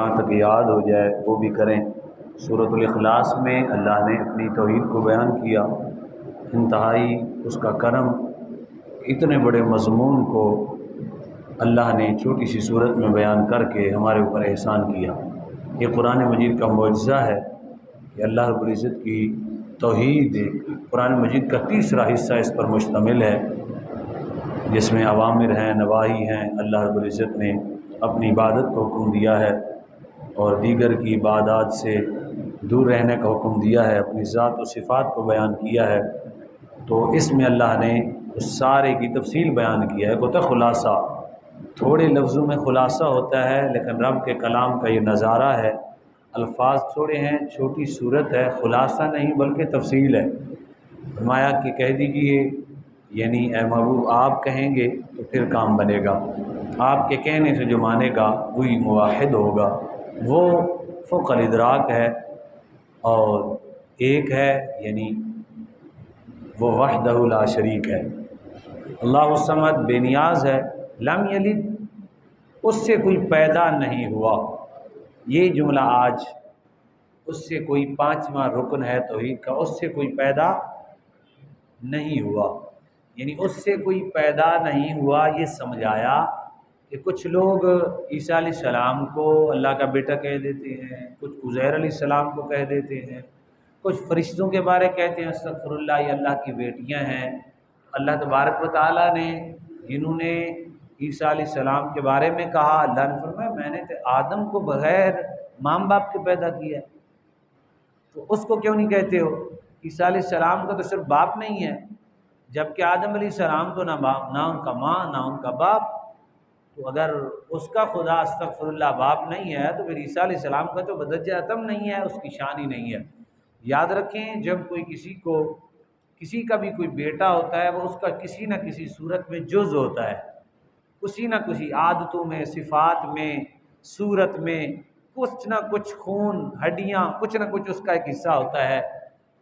جہاں تک یاد ہو جائے وہ بھی کریں۔ سورۃ الاخلاص میں اللہ نے اپنی توحید کو بیان کیا، انتہائی اس کا کرم، اتنے بڑے مضمون کو اللہ نے چھوٹی سی صورت میں بیان کر کے ہمارے اوپر احسان کیا۔ یہ قرآن مجید کا معجزہ ہے کہ اللہ رب العزت کی توحید قرآن مجید کا تیسرا حصہ اس پر مشتمل ہے، جس میں اوامر ہیں، نواہی ہیں۔ اللہ رب العزت نے اپنی عبادت کو حکم دیا ہے اور دیگر کی عبادات سے دور رہنے کا حکم دیا ہے، اپنی ذات و صفات کو بیان کیا ہے۔ تو اس میں اللہ نے اس سارے کی تفصیل بیان کیا ہے۔ کوئی خلاصہ، تھوڑے لفظوں میں خلاصہ ہوتا ہے، لیکن رب کے کلام کا یہ نظارہ ہے، الفاظ تھوڑے ہیں، چھوٹی صورت ہے، خلاصہ نہیں بلکہ تفصیل ہے۔ فرمایا کہ کہہ دیجئے، یعنی اے محبوب آپ کہیں گے تو پھر کام بنے گا، آپ کے کہنے سے جو مانے گا وہی موحد ہوگا، وہ فوق الادراک ہے اور ایک ہے، یعنی وہ وحدہ لا شریک ہے۔ اللہ الصمد بے نیاز ہے، لم یلد، اس سے کوئی پیدا نہیں ہوا۔ یہ جملہ آج اس سے کوئی پانچواں رکن ہے توحید کا، اس سے کوئی پیدا نہیں ہوا، یعنی اس سے کوئی پیدا نہیں ہوا۔ یہ سمجھایا کہ کچھ لوگ عیسیٰ علیہ السلام کو اللہ کا بیٹا کہہ دیتے ہیں، کچھ عزیر علیہ السلام کو کہہ دیتے ہیں، کچھ فرشتوں کے بارے کہتے ہیں استغفر اللہ، یہ اللہ کی بیٹیاں ہیں۔ اللہ تبارک و تعالیٰ نے جنہوں نے عیسیٰ علیہ السلام کے بارے میں کہا، اللہ نے فرمایا میں نے تو آدم کو بغیر ماں باپ کے پیدا کیا ہے، تو اس کو کیوں نہیں کہتے ہو؟ عیسیٰ علیہ السلام کا تو صرف باپ نہیں ہے، جبکہ آدم علیہ السلام تو نہ ان کا ماں نہ ان کا باپ، تو اگر اس کا خدا استغفر اللہ باپ نہیں ہے تو پھر عیسیٰ علیہ السلام کا تو بدرجہ اتم نہیں ہے، اس کی شان ہی نہیں ہے۔ یاد رکھیں، جب کوئی کسی کا بھی کوئی بیٹا ہوتا ہے، وہ اس کا کسی نہ کسی صورت میں جز ہوتا ہے، کسی نہ کسی عادتوں میں، صفات میں، صورت میں، کچھ نہ کچھ خون ہڈیاں، کچھ نہ کچھ اس کا ایک حصہ ہوتا ہے۔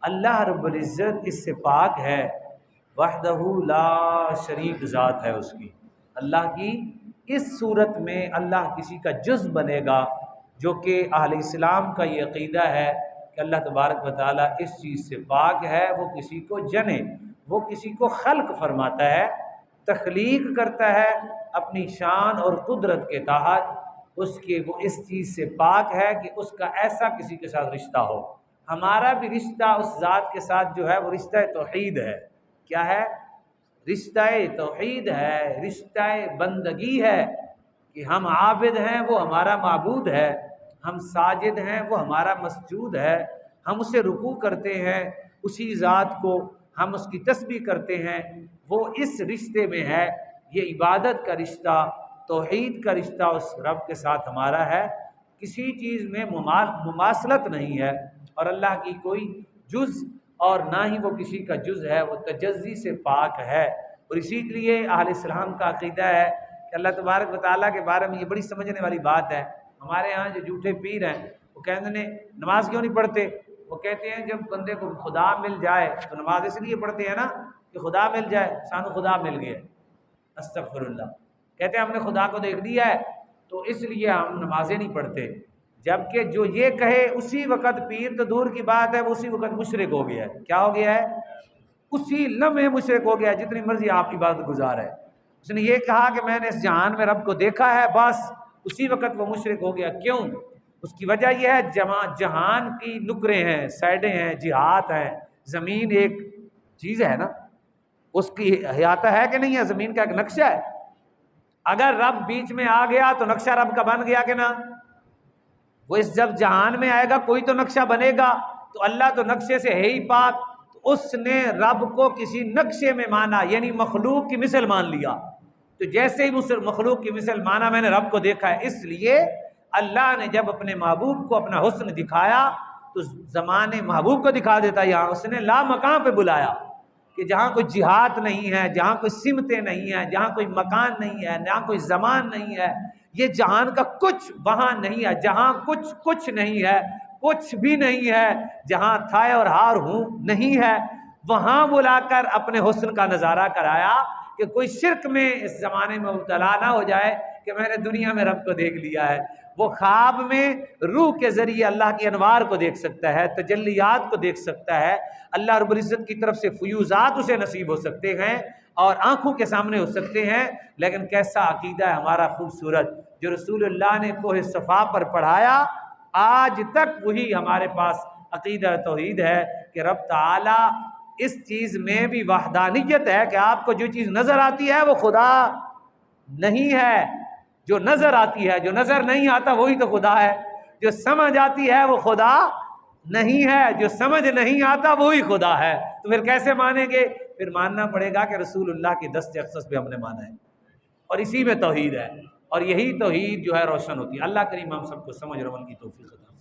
اللہ رب العزت اس سے پاک ہے، وحدہ لا شریک ذات ہے اس کی۔ اللہ کی اس صورت میں اللہ کسی کا جز بنے گا، جو کہ اہل اسلام کا یہ عقیدہ ہے کہ اللہ تبارک و تعالیٰ اس چیز سے پاک ہے، وہ کسی کو جنے، وہ کسی کو خلق فرماتا ہے، تخلیق کرتا ہے اپنی شان اور قدرت کے تحت، وہ اس چیز سے پاک ہے کہ اس کا ایسا کسی کے ساتھ رشتہ ہو۔ ہمارا بھی رشتہ اس ذات کے ساتھ جو ہے وہ رشتہ توحید ہے۔ کیا ہے؟ رشتہ توحید ہے، رشتہ بندگی ہے، کہ ہم عابد ہیں وہ ہمارا معبود ہے، ہم ساجد ہیں وہ ہمارا مسجود ہے، ہم اسے رکوع کرتے ہیں اسی ذات کو، ہم اس کی تسبیح کرتے ہیں، وہ اس رشتے میں ہے۔ یہ عبادت کا رشتہ، توحید کا رشتہ اس رب کے ساتھ ہمارا ہے، کسی چیز میں مماثلت نہیں ہے، اور اللہ کی کوئی جز اور نہ ہی وہ کسی کا جز ہے، وہ تجزی سے پاک ہے۔ اور اسی لیے اہل اسلام کا عقیدہ ہے کہ اللہ تبارک و تعالیٰ کے بارے میں یہ بڑی سمجھنے والی بات ہے۔ ہمارے ہاں جو جھوٹے پیر ہیں وہ کہتے ہیں نماز کیوں نہیں پڑھتے؟ وہ کہتے ہیں جب بندے کو خدا مل جائے تو نماز اس لیے پڑھتے ہیں نا کہ خدا مل جائے، سانو خدا مل گیا، استغفر اللہ، کہتے ہیں ہم نے خدا کو دیکھ لیا ہے تو اس لیے ہم نمازیں نہیں پڑھتے، جبکہ جو یہ کہے اسی وقت پیر تو دور کی بات ہے، وہ اسی وقت مشرک ہو گیا ہے۔ کیا ہو گیا ہے؟ اسی لمحے مشرک ہو گیا ہے، جتنی مرضی آپ عبادت گزار ہے۔ اس نے یہ کہا کہ میں نے اس جہان میں رب کو دیکھا ہے، بس اسی وقت وہ مشرک ہو گیا۔ کیوں؟ اس کی وجہ یہ ہے جہان کی نکریں ہیں، سائڈیں ہیں، جہات ہیں، زمین ایک چیز ہے نا، اس کی احاطہ ہے کہ نہیں ہے، زمین کا ایک نقشہ ہے، اگر رب بیچ میں آ گیا تو نقشہ رب کا بن گیا کہ نہ؟ وہ اس جب جہان میں آئے گا کوئی تو نقشہ بنے گا، تو اللہ تو نقشے سے ہے ہی پاک، تو اس نے رب کو کسی نقشے میں مانا، یعنی مخلوق کی مثل مان لیا۔ تو جیسے ہی مخلوق کی مثل مانا میں نے رب کو دیکھا ہے، اس لیے اللہ نے جب اپنے محبوب کو اپنا حسن دکھایا تو زمانے محبوب کو دکھا دیتا، یہاں اس نے لا مکان پہ بلایا کہ جہاں کوئی جہات نہیں ہے، جہاں کوئی سمتیں نہیں ہیں، جہاں کوئی مکان نہیں ہے، جہاں کوئی زمان نہیں ہے، یہ جہان کا کچھ وہاں نہیں ہے، جہاں کچھ نہیں ہے، کچھ بھی نہیں ہے، جہاں تھائے اور ہار ہوں نہیں ہے، وہاں بلا کر اپنے حسن کا نظارہ کرایا کہ کوئی شرک میں اس زمانے میں مبتلا نہ ہو جائے کہ میں نے دنیا میں رب کو دیکھ لیا ہے۔ وہ خواب میں روح کے ذریعے اللہ کی انوار کو دیکھ سکتا ہے، تجلیات کو دیکھ سکتا ہے، اللہ رب العزت کی طرف سے فیوزات اسے نصیب ہو سکتے ہیں اور آنکھوں کے سامنے ہو سکتے ہیں۔ لیکن کیسا عقیدہ ہے ہمارا خوبصورت، جو رسول اللہ نے کوہ صفا پر پڑھایا، آج تک وہی ہمارے پاس عقیدہ توحید ہے کہ رب تعالی اس چیز میں بھی وحدانیت ہے کہ آپ کو جو چیز نظر آتی ہے وہ خدا نہیں ہے، جو نظر آتی ہے، جو نظر نہیں آتا وہی تو خدا ہے، جو سمجھ آتی ہے وہ خدا نہیں ہے، جو سمجھ نہیں آتا وہی خدا ہے۔ تو پھر کیسے مانیں گے؟ پھر ماننا پڑے گا کہ رسول اللہ کی دست اقدس پہ ہم نے مانا ہے، اور اسی میں توحید ہے، اور یہی توحید جو ہے روشن ہوتی ہے۔ اللہ کریم ہم سب کو سمجھ اور عمل کی توفیق عطا فرمائے۔